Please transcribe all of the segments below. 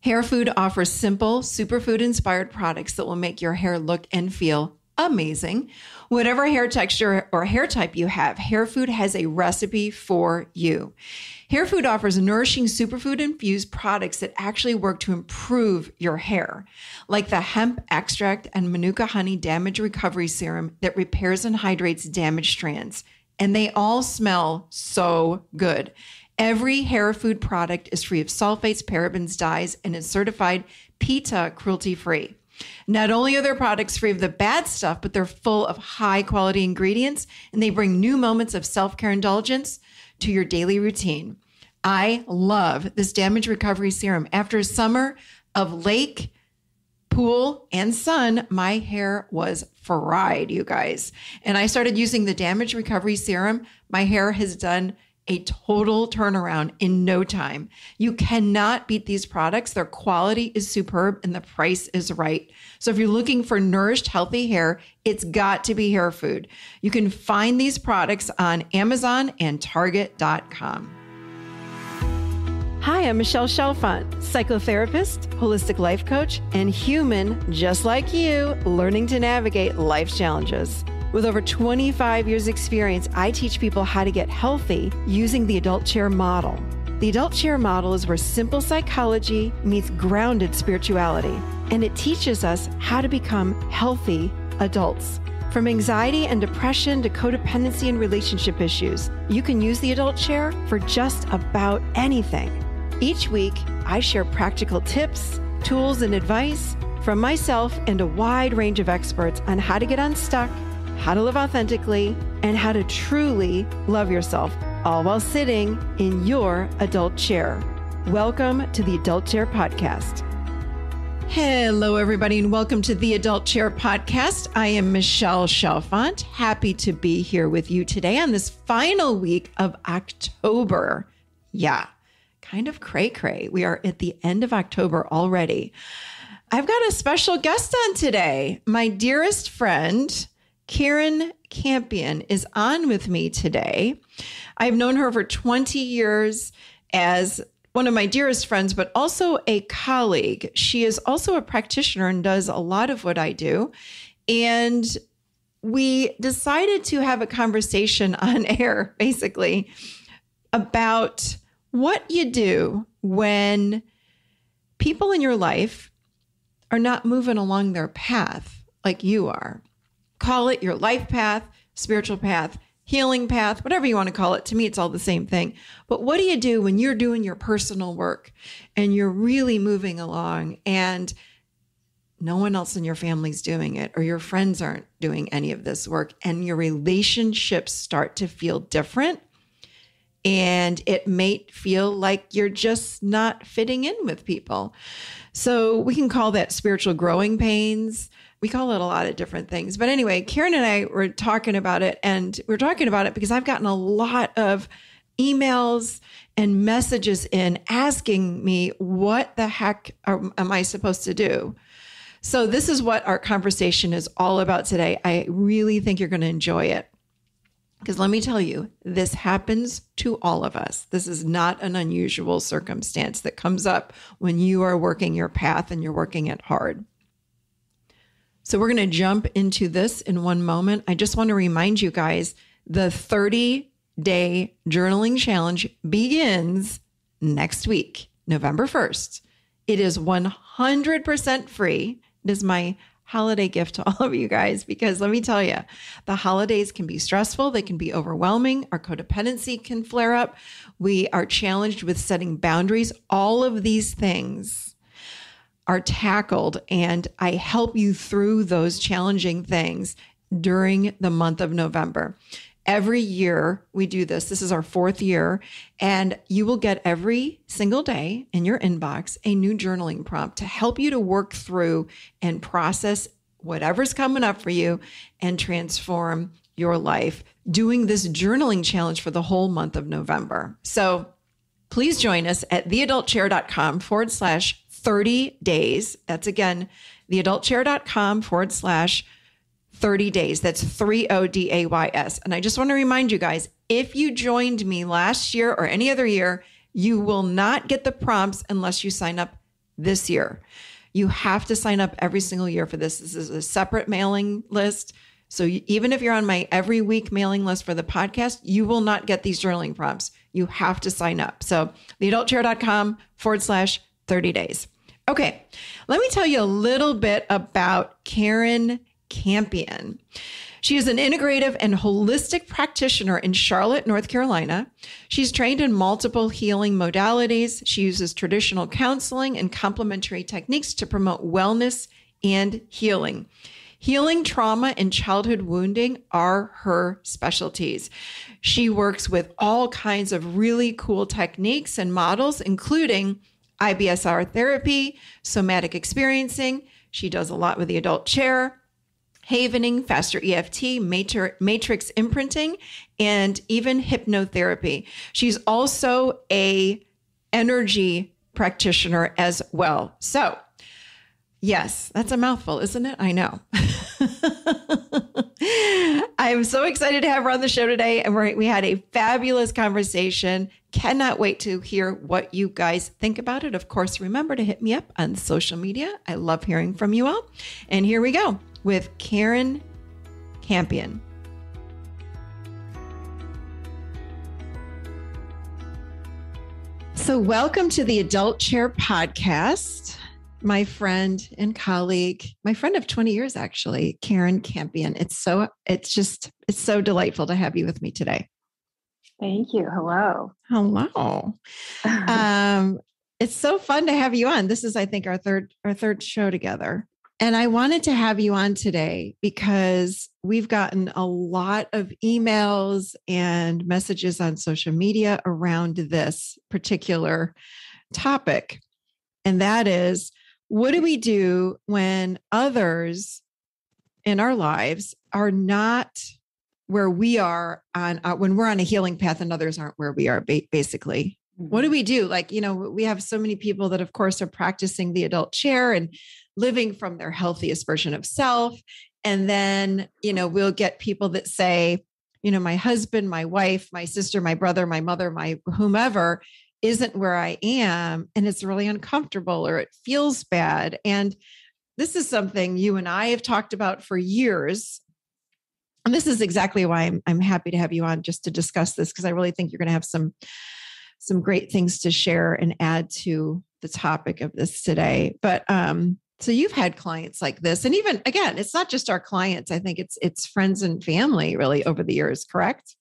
Hair Food offers simple, superfood-inspired products that will make your hair look and feel amazing. Whatever hair texture or hair type you have, Hair Food has a recipe for you. Hair Food offers nourishing superfood-infused products that actually work to improve your hair, like the hemp extract and manuka honey damage recovery serum that repairs and hydrates damaged strands. And they all smell so good. Every Hair Food product is free of sulfates, parabens, dyes, and is certified PETA cruelty-free. Not only are their products free of the bad stuff, but they're full of high-quality ingredients, and they bring new moments of self-care indulgence to your daily routine. I love this damage recovery serum. After a summer of lake, pool, and sun, my hair was fried, you guys. And I started using the damage recovery serum. My hair has done a total turnaround in no time. You cannot beat these products. Their quality is superb and the price is right. So if you're looking for nourished, healthy hair, it's got to be Hair Food. You can find these products on Amazon and Target.com. Hi, I'm Michelle Chalfant, psychotherapist, holistic life coach, and human just like you, learning to navigate life's challenges. With over 25 years experience, I teach people how to get healthy using the adult chair model. The adult chair model is where simple psychology meets grounded spirituality, and it teaches us how to become healthy adults. From anxiety and depression to codependency and relationship issues, you can use the adult chair for just about anything. Each week, I share practical tips, tools, and advice from myself and a wide range of experts on how to get unstuck, how to live authentically, and how to truly love yourself, all while sitting in your adult chair. Welcome to the Adult Chair Podcast. Hello, everybody, and welcome to the Adult Chair Podcast. I am Michelle Chalfant. Happy to be here with you today on this final week of October. Yeah, kind of cray-cray. We are at the end of October already. I've got a special guest on today. My dearest friend, Karen Campion, is on with me today. I've known her for 20 years as one of my dearest friends, but also a colleague. She is also a practitioner and does a lot of what I do. And we decided to have a conversation on air, basically, about what you do when people in your life are not moving along their path like you are. Call it your life path, spiritual path, healing path, whatever you want to call it. To me, it's all the same thing. But what do you do when you're doing your personal work and you're really moving along and no one else in your family's doing it, or your friends aren't doing any of this work, and your relationships start to feel different, and it may feel like you're just not fitting in with people? So we can call that spiritual growing pains. We call it a lot of different things. But anyway, Karen and I were talking about it, and we're talking about it because I've gotten a lot of emails and messages in asking me, what the heck am I supposed to do? So this is what our conversation is all about today. I really think you're going to enjoy it. Because let me tell you, this happens to all of us. This is not an unusual circumstance that comes up when you are working your path and you're working it hard. So we're going to jump into this in one moment. I just want to remind you guys, the 30-day journaling challenge begins next week, November 1st. It is 100% free. It is my holiday gift to all of you guys, because let me tell you, the holidays can be stressful. They can be overwhelming. Our codependency can flare up. We are challenged with setting boundaries. All of these things are tackled, and I help you through those challenging things during the month of November. Every year we do this. This is our 4th year, and you will get every single day in your inbox a new journaling prompt to help you to work through and process whatever's coming up for you and transform your life doing this journaling challenge for the whole month of November. So please join us at theadultchair.com/30 days. That's again, theadultchair.com/30 days. That's 30days. And I just want to remind you guys, if you joined me last year or any other year, you will not get the prompts unless you sign up this year. You have to sign up every single year for this. This is a separate mailing list. So even if you're on my every week mailing list for the podcast, you will not get these journaling prompts. You have to sign up. So theadultchair.com/30 days. Okay, let me tell you a little bit about Karen Campion. She is an integrative and holistic practitioner in Charlotte, North Carolina. She's trained in multiple healing modalities. She uses traditional counseling and complementary techniques to promote wellness and healing. Healing trauma and childhood wounding are her specialties. She works with all kinds of really cool techniques and models, including IBSR therapy, somatic experiencing. She does a lot with the adult chair, havening, faster EFT, matrix imprinting, and even hypnotherapy. She's also a energy practitioner as well. So, yes, that's a mouthful, isn't it? I know. I'm so excited to have her on the show today. And we had a fabulous conversation. Cannot wait to hear what you guys think about it. Of course, remember to hit me up on social media. I love hearing from you all. And here we go with Karen Campion. So welcome to the Adult Chair podcast. My friend and colleague, my friend of 20 years, actually, Karen Campion. It's so delightful to have you with me today. Thank you. Hello. Hello. It's so fun to have you on. This is, I think, our third show together. And I wanted to have you on today because we've gotten a lot of emails and messages on social media around this particular topic. And that is, what do we do when others in our lives are not where we are when we're on a healing path and others aren't where we are, basically? Mm-hmm. What do we do? Like, we have so many people that, of course, are practicing the adult chair and living from their healthiest version of self. And then, we'll get people that say, my husband, my wife, my sister, my brother, my mother, my whomever isn't where I am. And it's really uncomfortable or it feels bad. And this is something you and I have talked about for years. And this is exactly why I'm happy to have you on, just to discuss this, because I really think you're going to have some great things to share and add to the topic of this today. But so you've had clients like this, and even again, it's not just our clients. I think it's friends and family really over the years, correct?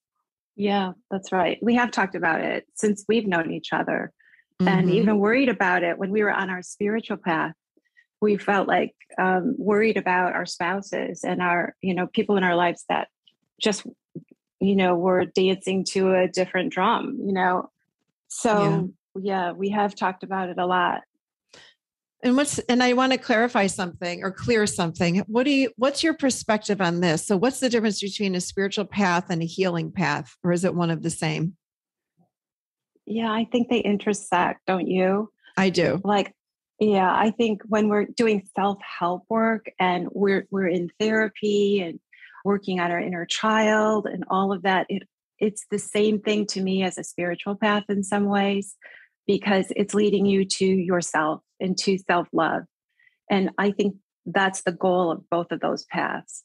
Yeah, that's right. We have talked about it since we've known each other, mm-hmm. and even worried about it when we were on our spiritual path. We felt like worried about our spouses and our, people in our lives that just, were dancing to a different drum, So yeah, we have talked about it a lot. And I want to clarify something or clear something. What's your perspective on this? So what's the difference between a spiritual path and a healing path, or is it one of the same? Yeah, I think they intersect, don't you? I do. Yeah, I think when we're doing self-help work and we're in therapy and working on our inner child and all of that, it's the same thing to me as a spiritual path in some ways, because it's leading you to yourself and to self-love. And I think that's the goal of both of those paths.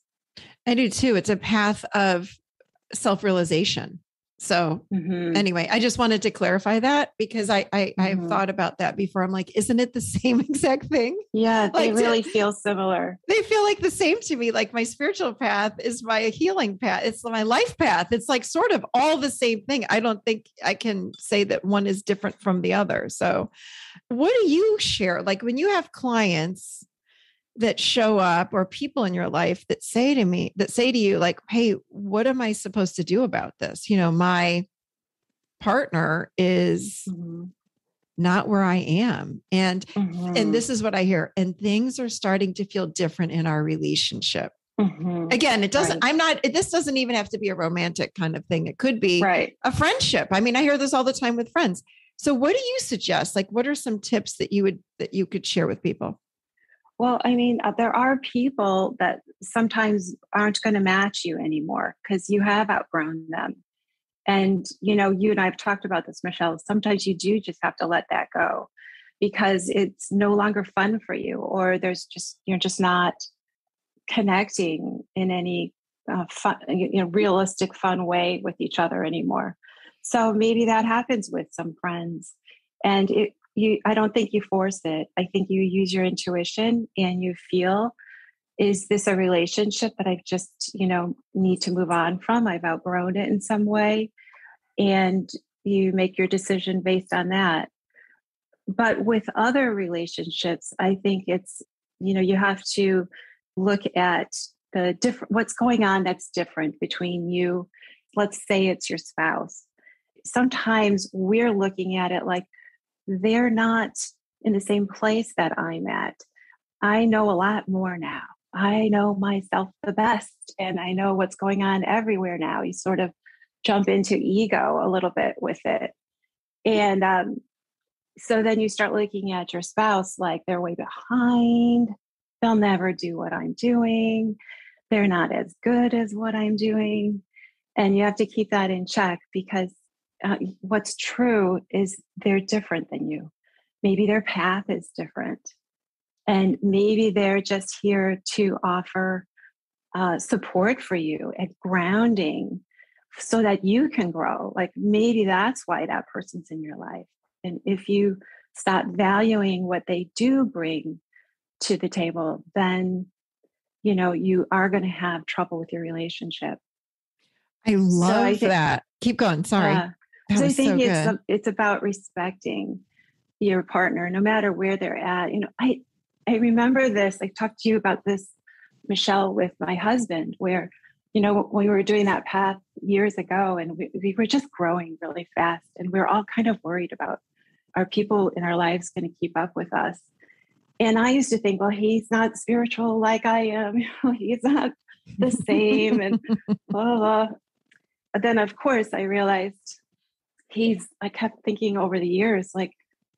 I do too. It's a path of self-realization. So Anyway, I just wanted to clarify that because I've thought about that before. I'm like, isn't it the same exact thing? Yeah, they really feel similar. They feel like the same to me. Like my spiritual path is my healing path. It's my life path. It's like sort of all the same thing. I don't think I can say that one is different from the other. So what do you share? Like when you have clients that show up or people in your life that say to you like, hey, what am I supposed to do about this? My partner is not where I am. And this is what I hear. And things are starting to feel different in our relationship. Again, it doesn't, this doesn't even have to be a romantic kind of thing. It could be a friendship. I mean, I hear this all the time with friends. So what do you suggest? Like, what are some tips that you could share with people? Well, I mean, there are people that sometimes aren't going to match you anymore because you have outgrown them. And, you and I have talked about this, Michelle. Sometimes you do just have to let that go because it's no longer fun for you, or you're just not connecting in any fun, realistic, fun way with each other anymore. So maybe that happens with some friends, and I don't think you force it. I think you use your intuition and you feel, is this a relationship that I just, need to move on from? I've outgrown it in some way. And you make your decision based on that. But with other relationships, I think it's, you have to look at what's going on that's different between you. Let's say it's your spouse. Sometimes we're looking at it like they're not in the same place that I'm at. I know a lot more now. I know myself the best, and I know what's going on everywhere now. You sort of jump into ego a little bit with it. And so then you start looking at your spouse like they're way behind. They'll never do what I'm doing. They're not as good as what I'm doing. And you have to keep that in check, because what's true is they're different than you. Maybe their path is different. And maybe they're just here to offer support for you and grounding so that you can grow. Like maybe that's why that person's in your life. And if you stop valuing what they do bring to the table, then, you are going to have trouble with your relationship. I love that. Keep going. Sorry. So I think it's about respecting your partner, no matter where they're at. I remember this, I talked to you about this, Michelle, with my husband, where, when we were doing that path years ago, and we were just growing really fast, and we were all kind of worried about, are people in our lives going to keep up with us? And I used to think, well, he's not spiritual like I am. He's not the same, and blah, blah. But then, of course, I realized I kept thinking over the years, like,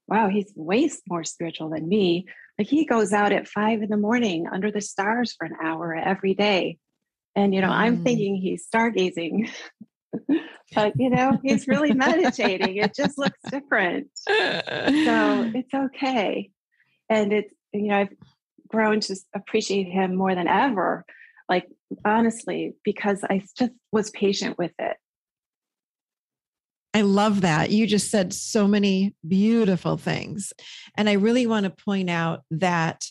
wow, he's way more spiritual than me. Like he goes out at 5 a.m. under the stars for an hour every day. And, I'm thinking he's stargazing, but, he's really meditating. It just looks different. So it's okay. And it's, I've grown to appreciate him more than ever, like, honestly, because I just was patient with it. I love that. You just said so many beautiful things. And I really want to point out that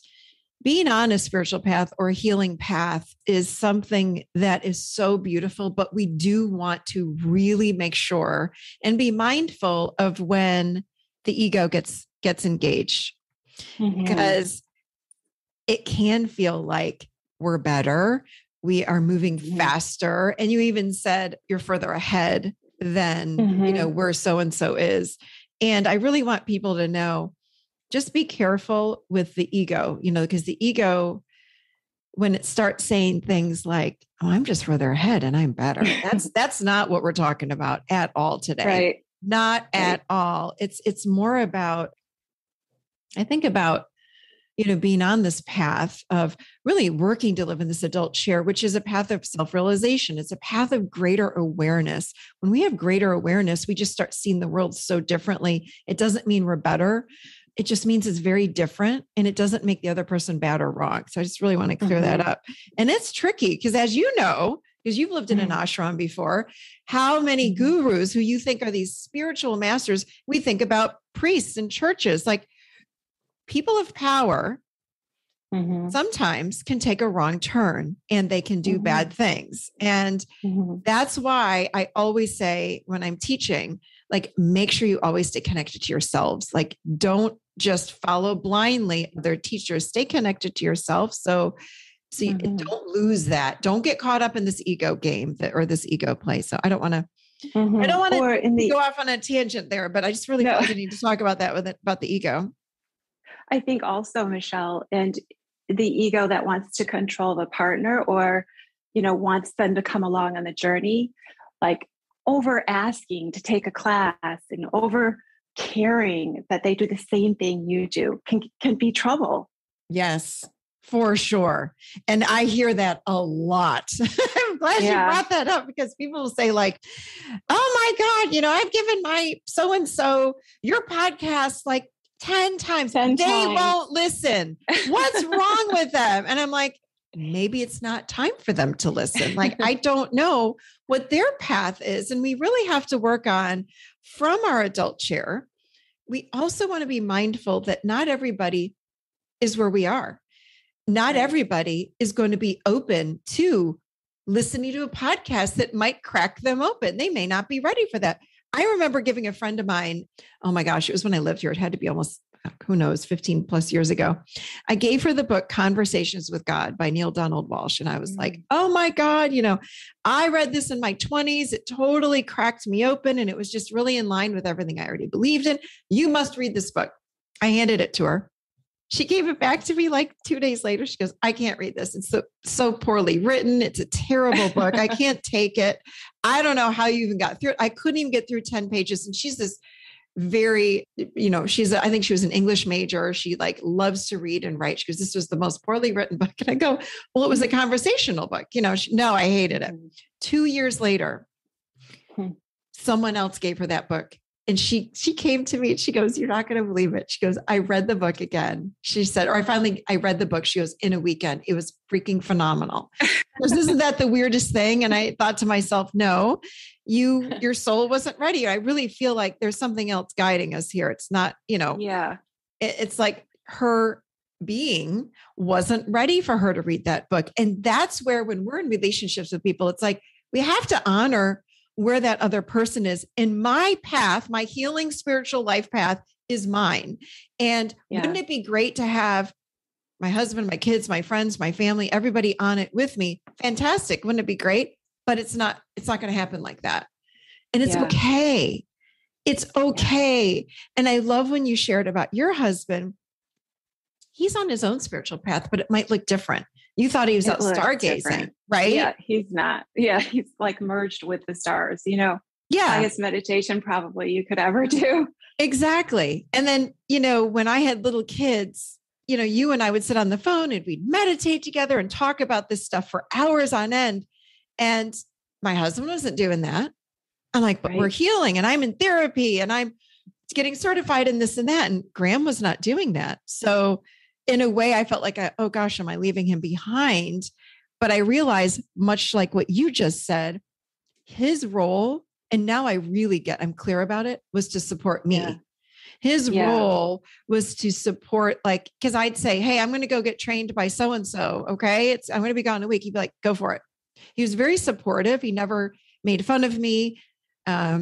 being on a spiritual path or a healing path is something that is so beautiful, but we do want to really make sure and be mindful of when the ego gets engaged, because it can feel like we're better. We are moving faster. And you even said you're further ahead than, where so-and-so is. And I really want people to know, just be careful with the ego, because the ego, when it starts saying things like, oh, I'm just further ahead and I'm better. That's not what we're talking about at all today. Right. Not at all. It's more about, I think about, being on this path of really working to live in this adult chair, which is a path of self-realization. It's a path of greater awareness. When we have greater awareness, we just start seeing the world so differently. It doesn't mean we're better. It just means it's very different, and it doesn't make the other person bad or wrong. So I just really want to clear that up. And it's tricky because, as you know, because you've lived in an ashram before, how many gurus who you think are these spiritual masters, we think about priests and churches, like people of power sometimes can take a wrong turn and they can do bad things. And that's why I always say when I'm teaching, like, make sure you always stay connected to yourselves. Like, don't just follow blindly other teachers, stay connected to yourself. So you don't lose that. Don't get caught up in this ego game or this ego play. So I don't want to, go off on a tangent there, but I just really feel like we need to talk about that about the ego. I think also, Michelle, and the ego that wants to control the partner or, wants them to come along on the journey, like over asking to take a class and over caring that they do the same thing you do can be trouble. Yes, for sure. And I hear that a lot. I'm glad you brought that up, because people will say like, oh my God, I've given my so-and-so your podcast like 10 times. 10 They times. won't listen. What's wrong with them? And I'm like, maybe it's not time for them to listen. Like, I don't know what their path is. And we really have to work on from our adult chair. We also want to be mindful that not everybody is where we are. Not everybody is going to be open to listening to a podcast that might crack them open. They may not be ready for that. I remember giving a friend of mine, oh my gosh, it was when I lived here. It had to be almost, who knows, 15 plus years ago. I gave her the book Conversations with God by Neil Donald Walsh. And I was like, oh my God, I read this in my 20s. It totally cracked me open. And it was just really in line with everything I already believed in. You must read this book. I handed it to her. She gave it back to me like 2 days later. She goes, I can't read this. It's so poorly written. It's a terrible book. I can't take it. I don't know how you even got through it. I couldn't even get through 10 pages. And she's this very, I think she was an English major. She like loves to read and write. She goes, this was the most poorly written book. And I go, well, it was a conversational book. No, I hated it. 2 years later, someone else gave her that book. And she came to me and she goes, you're not going to believe it. She goes, I read the book again. She said, I read the book. She goes, in a weekend. It was freaking phenomenal. Goes, isn't that the weirdest thing? And I thought to myself, no, your soul wasn't ready. I really feel like there's something else guiding us here. It's not, it's like her being wasn't ready for her to read that book. And that's where, when we're in relationships with people, it's like, we have to honor where that other person is. In my path, my healing spiritual life path is mine. And wouldn't it be great to have my husband, my kids, my friends, my family, everybody on it with me? Fantastic. Wouldn't it be great? But it's not going to happen like that. And it's okay. It's okay. And I love when you shared about your husband. He's on his own spiritual path, but it might look different. You thought he was out stargazing, right? Yeah, he's not. Yeah, he's like merged with the stars, highest meditation probably you could ever do. Exactly. And then, when I had little kids, you and I would sit on the phone and we'd meditate together and talk about this stuff for hours on end. And my husband wasn't doing that. I'm like, but we're healing and I'm in therapy and I'm getting certified in this and that. And Graham was not doing that. So in a way, I felt like, oh gosh, am I leaving him behind? But I realized, much like what you just said, his role, and now I'm clear about it, was to support me. Yeah. His role was to support, because I'd say, hey, I'm going to go get trained by so-and-so. Okay. I'm going to be gone a week. He'd be like, go for it. He was very supportive. He never made fun of me.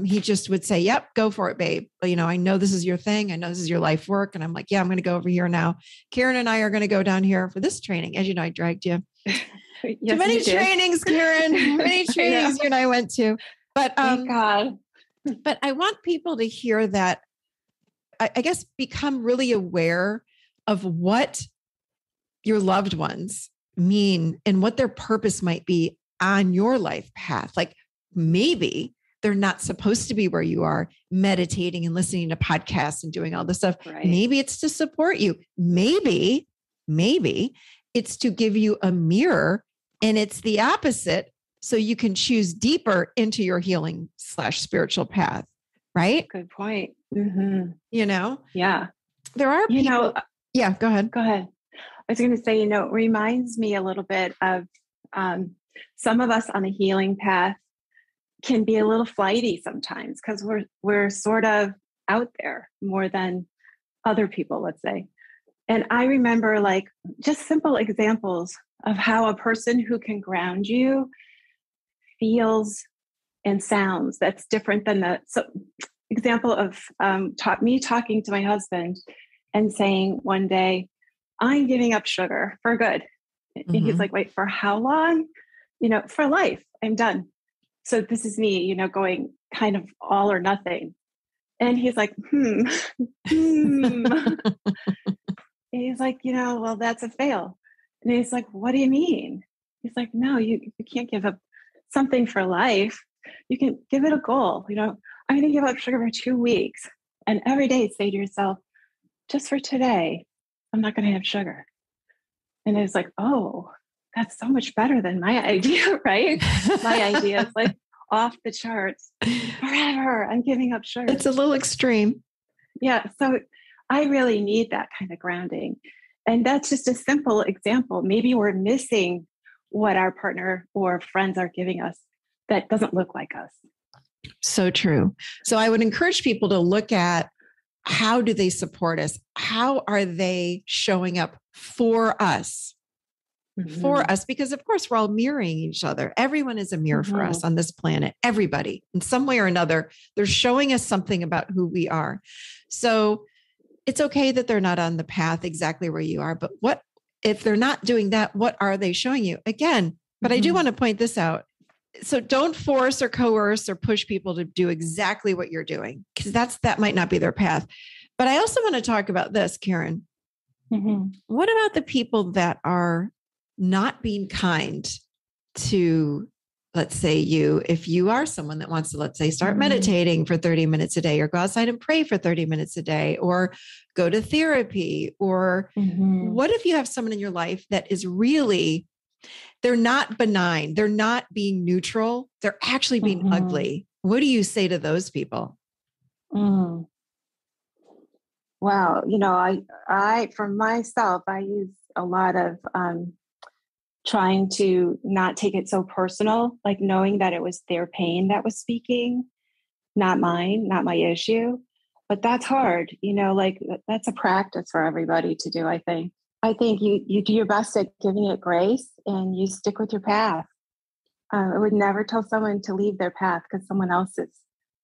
He just would say, yep, go for it, babe. I know this is your thing. I know this is your life work. And I'm like, yeah, I'm going to go over here now. Karen and I are going to go down here for this training. As you know, I dragged you. Too many trainings, Karen. Many trainings you and I went to. But thank God. But I want people to hear that, I guess, become really aware of what your loved ones mean and what their purpose might be on your life path. Like maybe they're not supposed to be where you are, meditating and listening to podcasts and doing all this stuff. Right. Maybe it's to support you. Maybe it's to give you a mirror, and it's the opposite. So you can choose deeper into your healing / spiritual path. Right? Good point. Mm-hmm. Yeah. There are people. Yeah, go ahead. Go ahead. I was going to say, it reminds me a little bit of some of us on the healing path can be a little flighty sometimes because we're sort of out there more than other people, let's say. And I remember just simple examples of how a person who can ground you feels and sounds that's different than example of me talking to my husband and saying one day, I'm giving up sugar for good. Mm-hmm. And he's like, wait, for how long? For life, I'm done. So this is me, going kind of all or nothing. And he's like, And he's like, well, that's a fail. And he's like, what do you mean? He's like, no, you can't give up something for life. You can give it a goal. I'm going to give up sugar for 2 weeks. And every day say to yourself, just for today, I'm not going to have sugar. And it's like, oh, that's so much better than my idea, right? My idea is like off the charts. Forever, I'm giving up sugar. It's a little extreme. Yeah. So I really need that kind of grounding. And that's just a simple example. Maybe we're missing what our partner or friends are giving us that doesn't look like us. So true. So I would encourage people to look at, how do they support us? How are they showing up for us? For us, because of course we're all mirroring each other. Everyone is a mirror for us on this planet. Everybody, in some way or another, they're showing us something about who we are. So it's okay that they're not on the path exactly where you are, but what if they're not doing that? What are they showing you? Again, but I do want to point this out. So don't force or coerce or push people to do exactly what you're doing, because that might not be their path. But I also want to talk about this, Karen. What about the people that are not being kind to, let's say if you are someone that wants to, let's say, start meditating for 30 minutes a day, or go outside and pray for 30 minutes a day, or go to therapy, or what if you have someone in your life that is really, they're not benign, they're not being neutral, they're actually being ugly. What do you say to those people? Wow. I for myself, I use a lot of trying to not take it so personal, like knowing that it was their pain that was speaking, not mine, not my issue. But that's hard, like that's a practice for everybody to do, I think. I think you do your best at giving it grace, and you stick with your path. I would never tell someone to leave their path because someone else is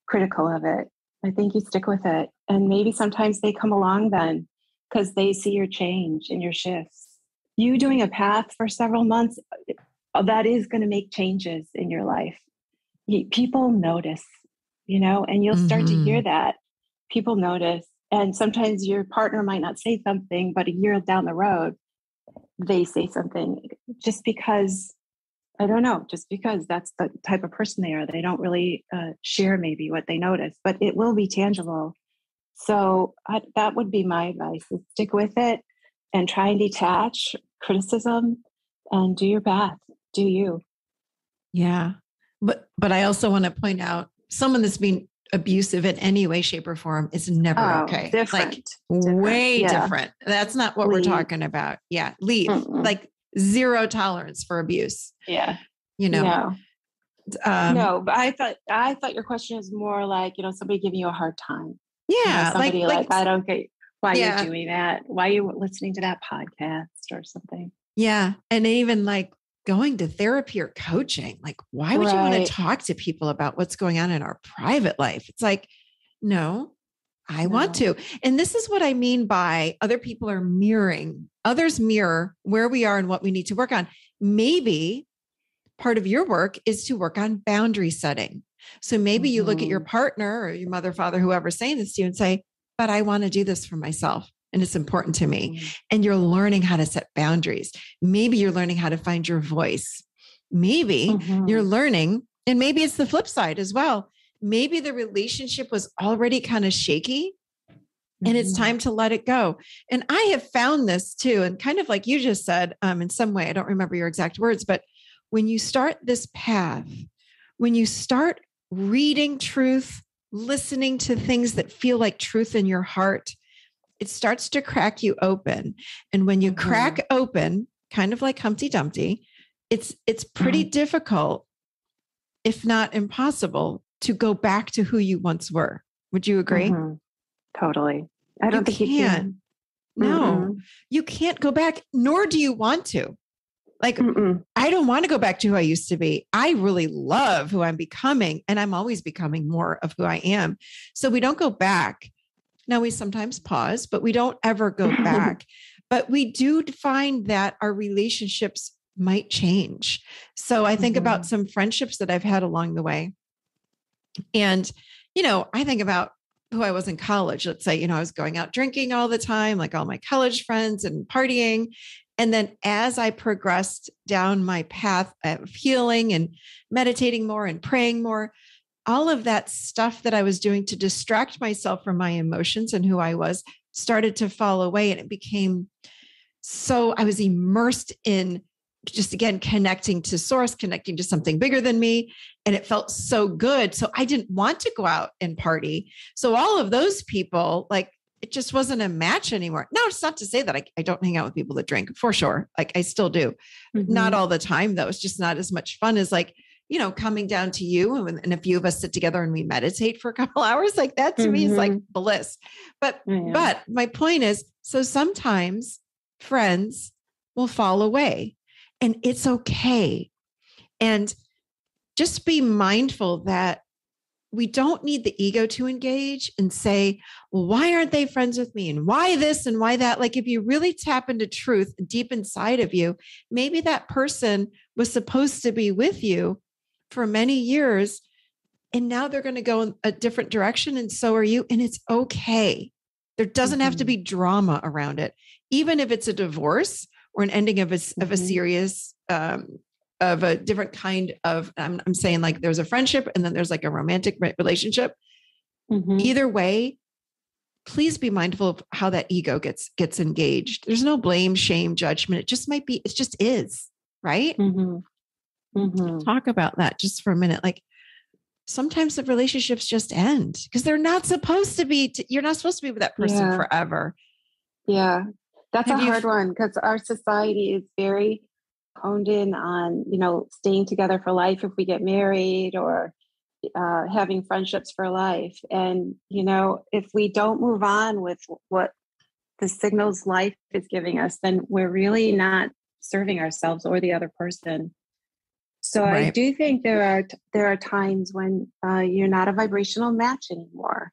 critical of it. I think you stick with it. And maybe sometimes they come along then because they see your change and your shifts. You doing a path for several months, that is going to make changes in your life. People notice, and you'll start to hear that. People notice. And sometimes your partner might not say something, but a year down the road, they say something just because, I don't know, just because that's the type of person they are. They don't really share maybe what they notice, but it will be tangible. So that would be my advice, is stick with it and try and detach criticism and do your path. Do you? Yeah. But I also want to point out, someone that's being abusive in any way, shape, or form is never okay. Different. Way different. That's not what we're talking about. Yeah. Leave. Like zero tolerance for abuse. Yeah. No. No, but I thought your question is more like, somebody giving you a hard time. Yeah. Somebody like I don't get why you're doing that. Why are you listening to that podcast or something? Yeah. And even like going to therapy or coaching, like, why would you want to talk to people about what's going on in our private life? It's like, no, I want to. And this is what I mean by other people are mirroring. Others mirror where we are and what we need to work on. Maybe part of your work is to work on boundary setting. So maybe you look at your partner or your mother, father, whoever's saying this to you and say, but I want to do this for myself. And it's important to me. And you're learning how to set boundaries. Maybe you're learning how to find your voice. Maybe you're learning, and maybe it's the flip side as well. Maybe the relationship was already kind of shaky and it's time to let it go. And I have found this too. And kind of like you just said, in some way, I don't remember your exact words, but when you start this path, when you start reading truth, listening to things that feel like truth in your heart, it starts to crack you open. And when you crack open, kind of like Humpty Dumpty, it's pretty difficult, if not impossible, to go back to who you once were. Would you agree? Totally. I don't think you can. No, you can't go back, nor do you want to. Like, I don't want to go back to who I used to be. I really love who I'm becoming, and I'm always becoming more of who I am. So we don't go back. Now, we sometimes pause, but we don't ever go back. But we do find that our relationships might change. So I think about some friendships that I've had along the way. And, I think about who I was in college. Let's say, I was going out drinking all the time, like all my college friends, and partying. And then as I progressed down my path of healing and meditating more and praying more, all of that stuff that I was doing to distract myself from my emotions and who I was started to fall away. And it became so, I was immersed in just, again, connecting to source, connecting to something bigger than me. And it felt so good. So I didn't want to go out and party. So all of those people, like, it just wasn't a match anymore. Now, it's not to say that I don't hang out with people that drink, for sure. Like I still do. Not all the time though. It's just not as much fun as like, coming down to you and a few of us sit together and we meditate for a couple hours. Like that to me is like bliss. But my point is, so sometimes friends will fall away and it's okay. And just be mindful that we don't need the ego to engage and say, well, why aren't they friends with me? And why this and why that? Like if you really tap into truth deep inside of you, maybe that person was supposed to be with you for many years. And now they're going to go in a different direction. And so are you. And it's okay. There doesn't have to be drama around it. Even if it's a divorce or an ending of a serious, of a different kind of, I'm saying like there's a friendship and then there's like a romantic relationship. Either way, please be mindful of how that ego gets engaged. There's no blame, shame, judgment. It just might be, it just is, right? Talk about that just for a minute. Like sometimes the relationships just end because they're not supposed to be, you're not supposed to be with that person forever. Yeah. That's a hard one because our society is very honed in on, staying together for life if we get married or having friendships for life. And, if we don't move on with what the signals life is giving us, then we're really not serving ourselves or the other person. So I do think there are times when you're not a vibrational match anymore.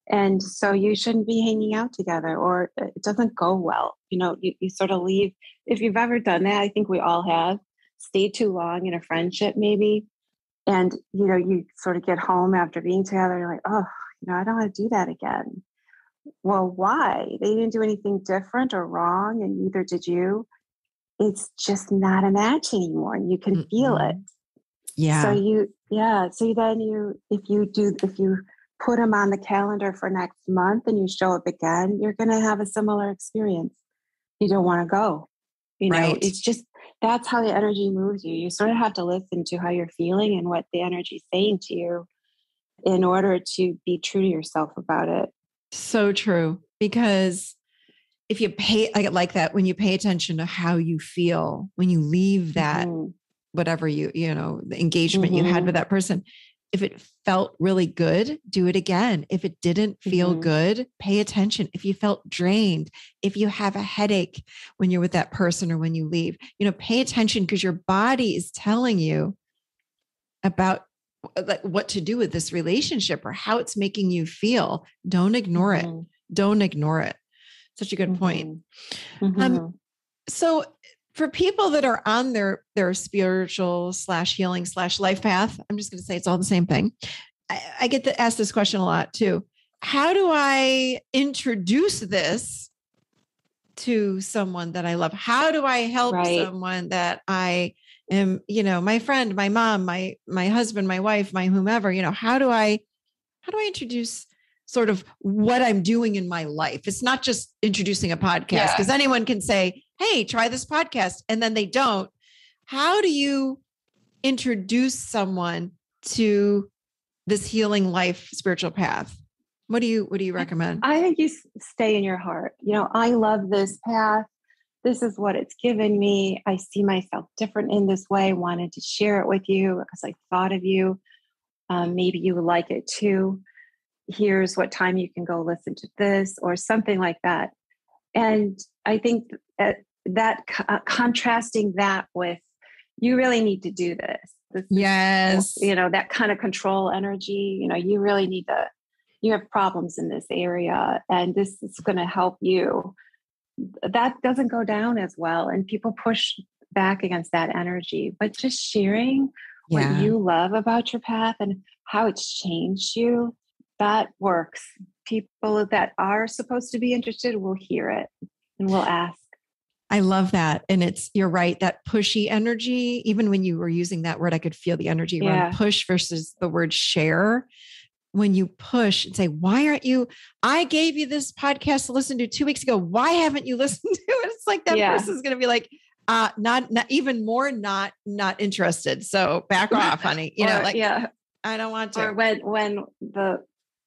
And so you shouldn't be hanging out together or it doesn't go well. You sort of leave. If you've ever done that, I think we all have stayed too long in a friendship maybe. And, you sort of get home after being together. You're like, oh, I don't want to do that again. Well, why? They didn't do anything different or wrong. And neither did you. It's just not a match anymore. And you can feel it. Yeah. So then if you put them on the calendar for next month and you show up again, you're going to have a similar experience. You don't want to go. It's just, that's how the energy moves you. You sort of have to listen to how you're feeling and what the energy is saying to you in order to be true to yourself about it. So true. Because if you I like that when you pay attention to how you feel, when you leave that, whatever the engagement you had with that person, if it felt really good, do it again. If it didn't feel good, pay attention. If you felt drained, if you have a headache when you're with that person or when you leave, pay attention because your body is telling you about what to do with this relationship or how it's making you feel. Don't ignore it. Don't ignore it. Such a good point. So for people that are on their spiritual /healing /life path, I'm just going to say it's all the same thing. I get to ask this question a lot too. How do I introduce this to someone that I love? How do I help someone that I am, my friend, my mom, my husband, my wife, my whomever, how do I introduce sort of what I'm doing in my life? It's not just introducing a podcast because anyone can say, hey, try this podcast. And then they don't. How do you introduce someone to this healing life, spiritual path? What do you recommend? I think you stay in your heart. I love this path. This is what it's given me. I see myself different in this way. Wanted to share it with you because I thought of you. Maybe you would like it too. Here's what time you can go listen to this or something like that. And I think that contrasting that with, you really need to do this. Yes. That kind of control energy, you really need you have problems in this area and this is going to help you. That doesn't go down as well. And people push back against that energy, but just sharing what you love about your path and how it's changed you, that works. People that are supposed to be interested will hear it and will ask. I love that. And you're right. That pushy energy, even when you were using that word, I could feel the energy around push versus the word share. When you push and say, why aren't you, I gave you this podcast to listen to 2 weeks ago. Why haven't you listened to it? It's like that person's going to be like, not even more, not interested. So back off, honey. I don't want to. Or when the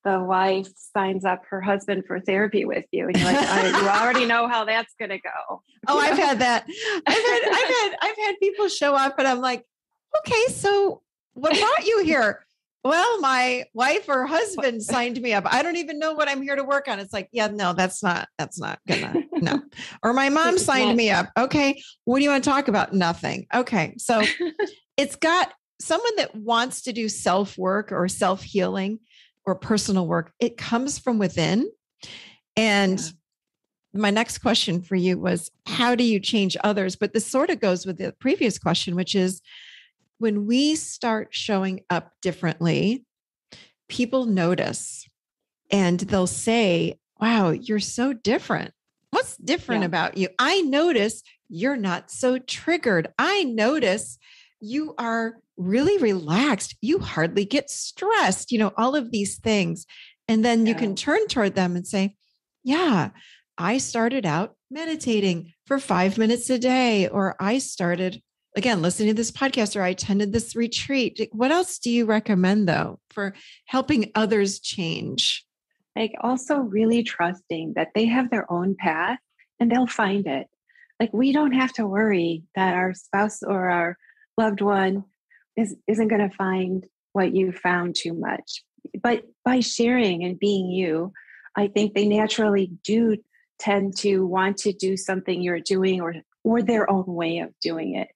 the wife signs up her husband for therapy with you, and you're like, you already know how that's going to go. Oh, I've had that. I've had people show up, and I'm like, okay, so what brought you here? Well, my wife or husband signed me up. I don't even know what I'm here to work on. It's like, yeah, no, that's not gonna, no. Or my mom signed me up. Okay. What do you want to talk about? Nothing. Okay. So it's got someone that wants to do self-work or self-healing or personal work. It comes from within. And my next question for you was, how do you change others? But this sort of goes with the previous question, which is, when we start showing up differently, people notice and they'll say, wow, you're so different. What's different about you? I notice you're not so triggered. I notice you are really relaxed. You hardly get stressed, all of these things. And then you can turn toward them and say, yeah, I started out meditating for 5 minutes a day, or I started again, listening to this podcast, or I attended this retreat. What else do you recommend though for helping others change? Like also really trusting that they have their own path and they'll find it. Like we don't have to worry that our spouse or our loved one isn't going to find what you found too much. But by sharing and being you, I think they naturally do tend to want to do something you're doing or their own way of doing it,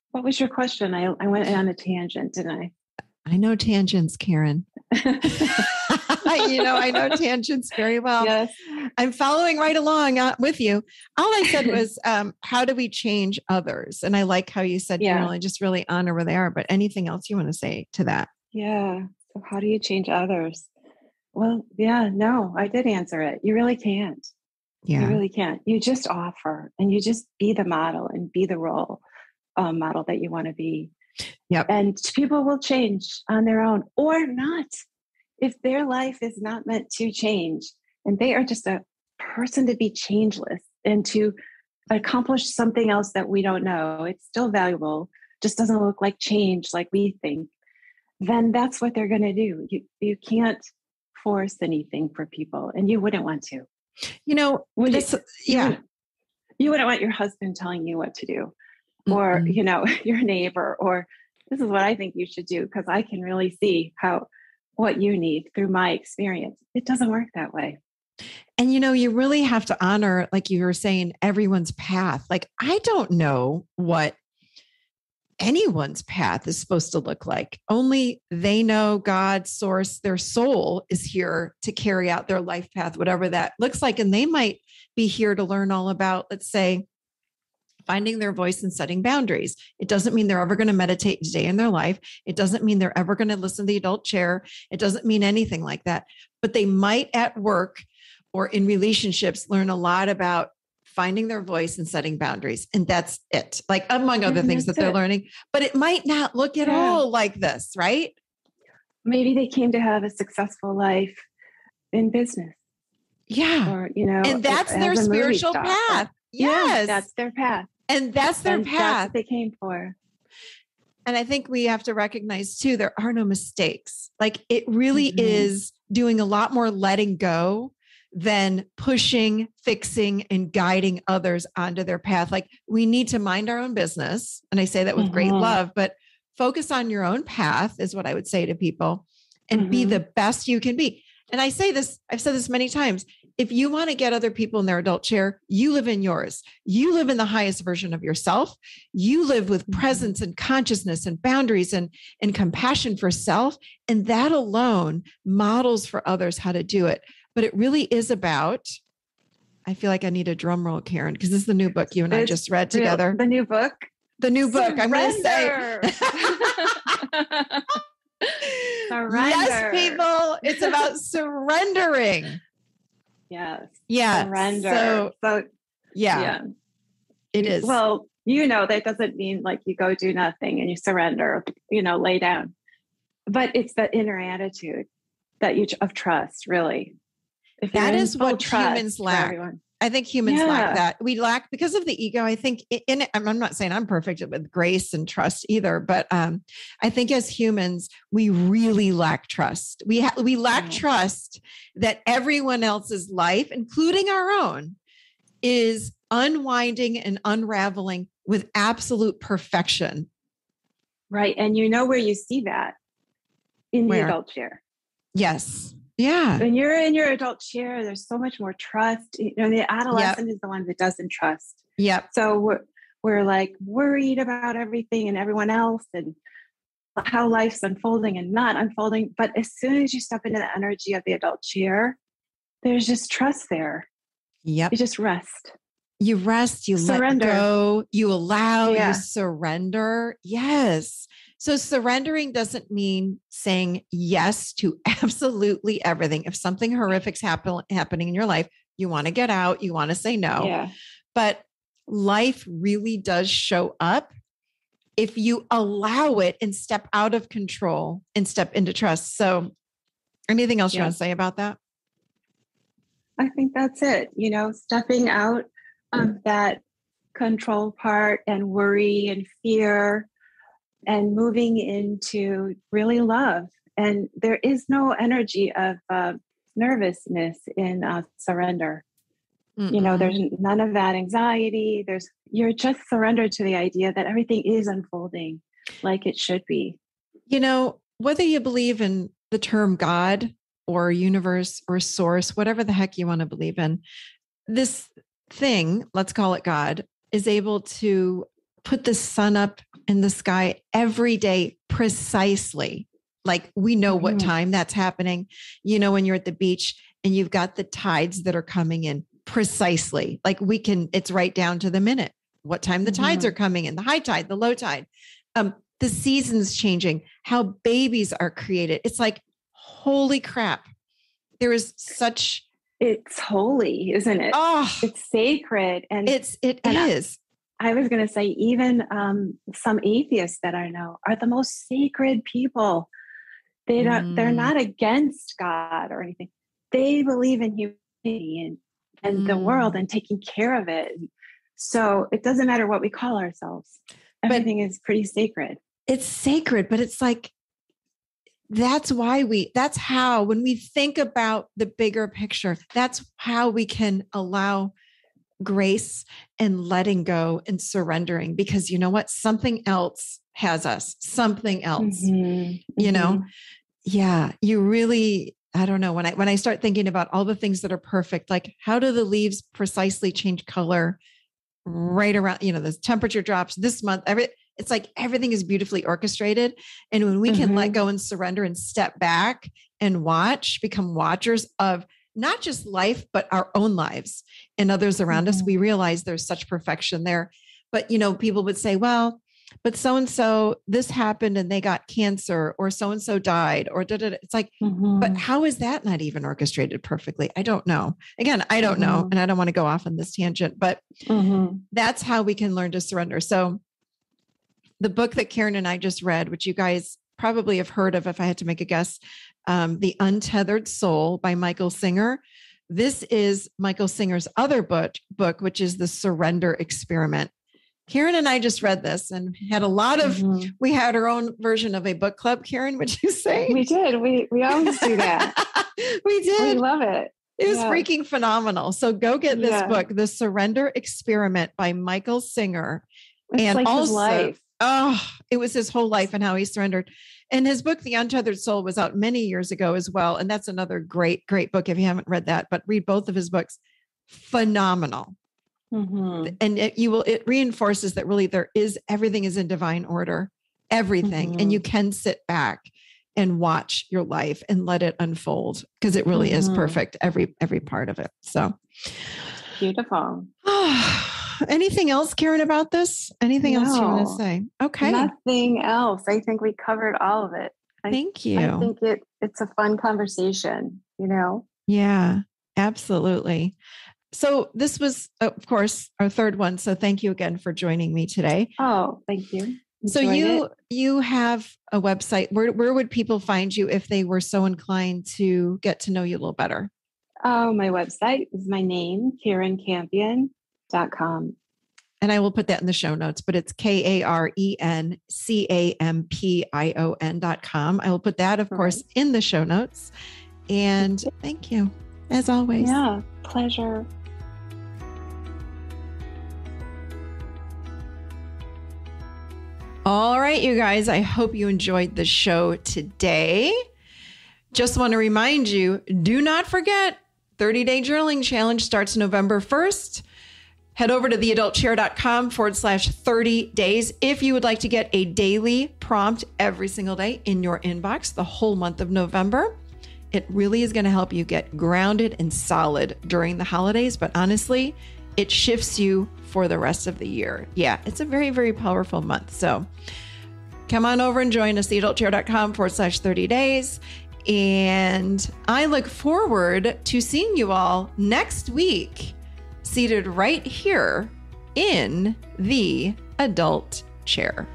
What was your question? I went on a tangent, didn't I? I know tangents, Karen. I know tangents very well. Yes. I'm following right along with you. All I said was, how do we change others? And I like how you said, just really honor where they are. But anything else you want to say to that? Yeah. So how do you change others? Well, no, I did answer it. You really can't. Yeah. You really can't. You just offer and you just be the model and be the role model that you want to be. Yep. And people will change on their own or not. If their life is not meant to change and they are just a person to be changeless and to accomplish something else that we don't know, it's still valuable, just doesn't look like change like we think, then that's what they're going to do. You can't force anything for people, and you wouldn't want to. You wouldn't want your husband telling you what to do, or, your neighbor, or this is what I think you should do because I can really see what you need through my experience. It doesn't work that way. And, you really have to honor, like you were saying, everyone's path. Like, I don't know what anyone's path is supposed to look like. Only they know. God, source, their soul is here to carry out their life path, whatever that looks like. And they might be here to learn all about, let's say, finding their voice and setting boundaries. It doesn't mean they're ever going to meditate a day in their life. It doesn't mean they're ever going to listen to the adult chair. It doesn't mean anything like that. But they might at work or in relationships learn a lot about finding their voice and setting boundaries. And that's it. Like among other things that they're learning, but it might not look at all like this, right? Maybe they came to have a successful life in business. Yeah. Or, and that's their spiritual path. Yes. That's their path. And that's their path. That's what they came for. And I think we have to recognize too, there are no mistakes. Like it really is doing a lot more letting go than pushing, fixing, and guiding others onto their path. Like we need to mind our own business. And I say that with great love, but focus on your own path is what I would say to people and be the best you can be. And I say this, I've said this many times. If you want to get other people in their adult chair, you live in yours. You live in the highest version of yourself. You live with presence and consciousness and boundaries and compassion for self. And that alone models for others how to do it. But it really is about, I feel like I need a drum roll, Karen, because this is the new book you and I just read together. The new book? The new book. I'm going to say. Surrender. Yes, people. It's about surrendering. Yes. Yeah. Surrender. So yeah, it is. Well, that doesn't mean like you go do nothing and you surrender, lay down. But it's the inner attitude of trust, really. That is what humans lack. I think humans lack Yeah. that. We lack because of the ego. I think in it, I'm not saying I'm perfect with grace and trust either, but I think as humans, we really lack trust. We lack trust that everyone else's life, including our own, is unwinding and unraveling with absolute perfection. Right. And you know where you see that? In the adult chair. Yes. Yeah. When you're in your adult chair, there's so much more trust. You know, the adolescent is the one that doesn't trust. Yep. So we're like worried about everything and everyone else and how life's unfolding and not unfolding. But as soon as you step into the energy of the adult chair, there's just trust there. Yep. You just rest. You rest, you surrender. Let go, you allow, you surrender. Yes. So surrendering doesn't mean saying yes to absolutely everything. If something horrific's happening in your life, you want to get out, you want to say no. Yeah. But life really does show up if you allow it and step out of control and step into trust. So anything else you want to say about that? I think that's it. You know, stepping out of that control part and worry and fear and moving into really love. And there is no energy of nervousness in surrender. Mm-mm. You know, there's none of that anxiety. You're just surrendered to the idea that everything is unfolding like it should be. You know, whether you believe in the term God or universe or source, whatever the heck you want to believe in, this thing, let's call it God, is able to put the sun up in the sky every day precisely. Like we know what time that's happening. You know, when you're at the beach and you've got the tides that are coming in precisely, like it's right down to the minute, what time the tides are coming in, the high tide, the low tide, the seasons changing, how babies are created. It's like, holy crap. There is such... It's holy, isn't it? Oh, it's sacred. And it is. I was going to say, even some atheists that I know are the most sacred people. They're not against God or anything. They believe in humanity and the world and taking care of it. So it doesn't matter what we call ourselves. Everything is pretty sacred. It's sacred, but it's like, that's how, when we think about the bigger picture, that's how we can allow grace and letting go and surrendering, because you know what? Something else has us, something else, you know? Yeah. You really, I don't know. When I start thinking about all the things that are perfect, like how do the leaves precisely change color right around, you know, the temperature drops this month, it's like everything is beautifully orchestrated. And when we can let go and surrender and step back and become watchers of not just life, but our own lives and others around us, we realize there's such perfection there. But, you know, people would say, well, but so-and-so, this happened and they got cancer, or so-and-so died, or da-da-da. It's like, but how is that not even orchestrated perfectly? I don't know. Again, I don't know. And I don't want to go off on this tangent, but that's how we can learn to surrender. So the book that Karen and I just read, which you guys probably have heard of, if I had to make a guess, The Untethered Soul by Michael Singer. This is Michael Singer's other book, which is The Surrender Experiment. Karen and I just read this and had a lot of, we had our own version of a book club. Karen, would you say? We did. We always do that. We did. We love it. It was freaking phenomenal. So go get this book, The Surrender Experiment by Michael Singer. It's and like also, his life. It was his whole life and how he surrendered. And his book, The Untethered Soul, was out many years ago as well. And that's another great, great book if you haven't read that, but read both of his books. Phenomenal. And it reinforces that really everything is in divine order, everything. And you can sit back and watch your life and let it unfold, because it really is perfect, every part of it. So beautiful. Anything else, Karen, about this? Anything else you want to say? Okay. Nothing else. I think we covered all of it. Thank you. I think it's a fun conversation, you know? Yeah, absolutely. So this was, of course, our third one. So thank you again for joining me today. Oh, thank you. So you have a website. Where would people find you if they were so inclined to get to know you a little better? Oh, my website is my name, KarenCampion.com. And I will put that in the show notes, but it's KarenCampion.com. I will put that, of course, in the show notes. And thank you, as always. Yeah, pleasure. All right, you guys, I hope you enjoyed the show today. Just want to remind you, do not forget, 30-day journaling challenge starts November 1st. Head over to theadultchair.com/30 days if you would like to get a daily prompt every single day in your inbox the whole month of November. It really is going to help you get grounded and solid during the holidays, but honestly, it shifts you for the rest of the year. Yeah, it's a very, very powerful month. So come on over and join us, theadultchair.com/30 days. And I look forward to seeing you all next week, seated right here in the adult chair.